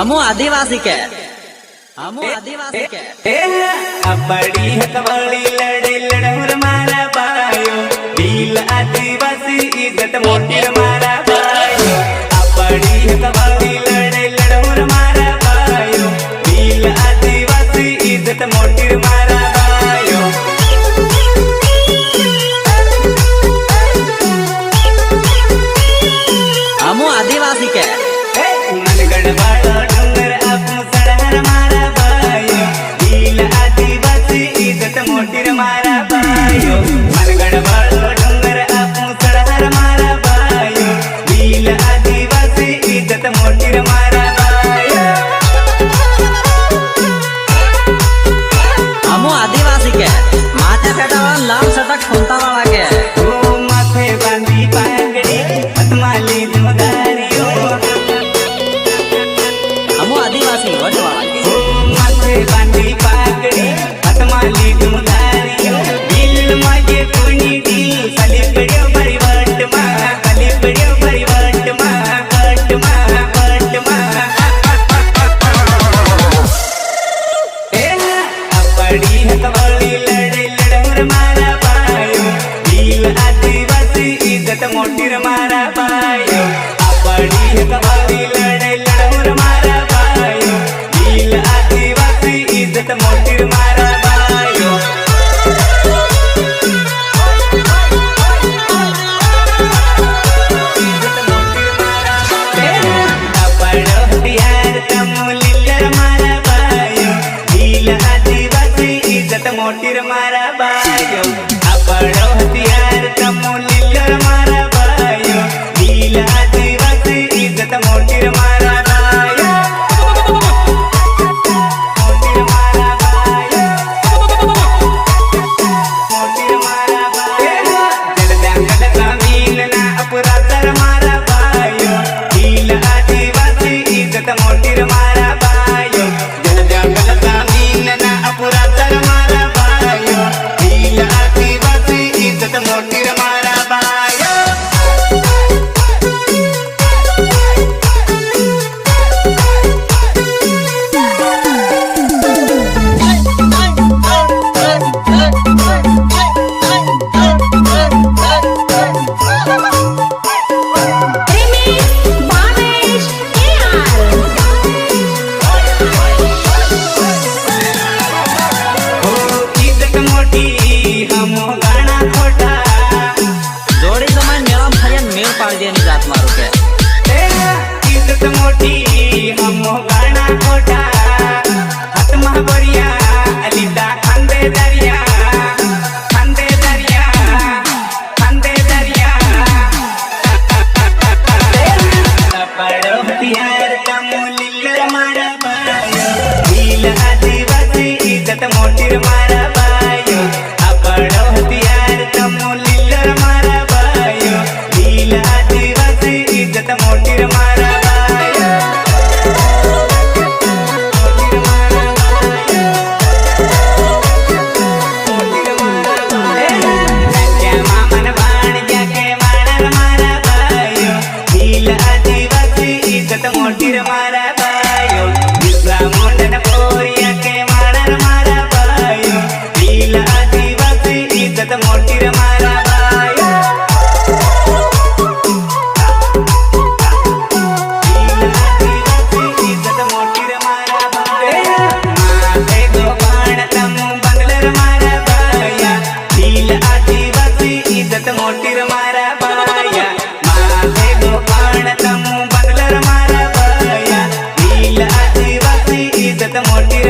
हमू आदिवासी के अपड़ी हकवाड़ी लड़े लड़मुर मारा बायो दिल आदिवासी इज्जत मोटी मारा बायो अपड़ी हकवाड़ी लड़े लड़मुर मारा बायो दिल आदिवासी इज्जत मोटी मारा बायो हमू आदिवासी के मनगढ़ वाला डूंगर अपू सड़हर मारा बायो दिल आदिवासी इज्जत मोटी मारा बायो मनगढ़ वाला डूंगर अपू सड़हर मारा बायो दिल आदिवासी इज्जत मोटी मारा बायो हमू आदिवासी के माथे पेटावा लाल सटक खुंता वाला के ओ माथे बांधी पागड़ी पतमाली दुधारियो हमू आदिवासी वट वाला के माथे बांधी पागड़ी पतमाली दुधारियो दिल मागे कोणी दिल साली पड्यो बरी वट मा साली पड्यो बरी वट मा वट मा वट मा ए अपड़ी हकवाड़ी लड़े लड़मुर मारा बायो दिल आदिवासी इज्जत मोटी मारा बायो अपड़ी हकवाड़ी लड़े लड़मुर मारा बायो दिल आदिवासी इज्जत मोटी मारा बायो इज्जत मोटी मारा अपड़ो हथियार तमुलिल्लर मारा बायो दिल आदिवासी इज्जत मोटी मारा बायो अपड़ो हथियार तमुलिल्लर मारा बायो दिल आदिवासी इज्जत मोटी मारा बायो मोटी मारा बायो मोटी मारा बायो जलदांगल जमीन ना अपराधर मारा बायो दिल आदिवासी इज्जत मोटी मारा बायो जलदांगल जमीन ना अपराधर मारा बायो दिल आदिवासी इज्जत मोटी मारा बायो इज्जत मोटी हम गाना खोटा जोड़ी समय मेरा भजन मेल पाड़ दिया नहीं जात मारू के इज्जत मोटी हम गाना खोटा हाथ महाबरिया अलिता खंदे दरिया खंदे दरिया खंदे दरिया पड़ो हथियार तमुलिल्लर मारा बायो दिल आदिवासी इज्जत मोटी मारा बायो अपड़ो हथियार तमुलिल्लर मारा बायो दिल आदिवासी इज्जत मोटी मारा बायो मोटी मारा बायो मोटी मारा बायो क्या मामन बाण जाके मारर मारा बायो दिल आदिवासी इज्जत मोटी मारा बायो विश्वा मुंडन पोरिया के मारर मारा बायो दिल आदिवासी इज्जत मोटी मारा बायो दिल आदिवासी इज्जत मोटी मारा बायो माथे गो बाण तमु बंगलर मारा बाया दिल आदिवासी इज्जत मोटी मारा बाया माथे गो बाण तमु बंगलर मारा बाया दिल आदिवासी इज्जत मोटी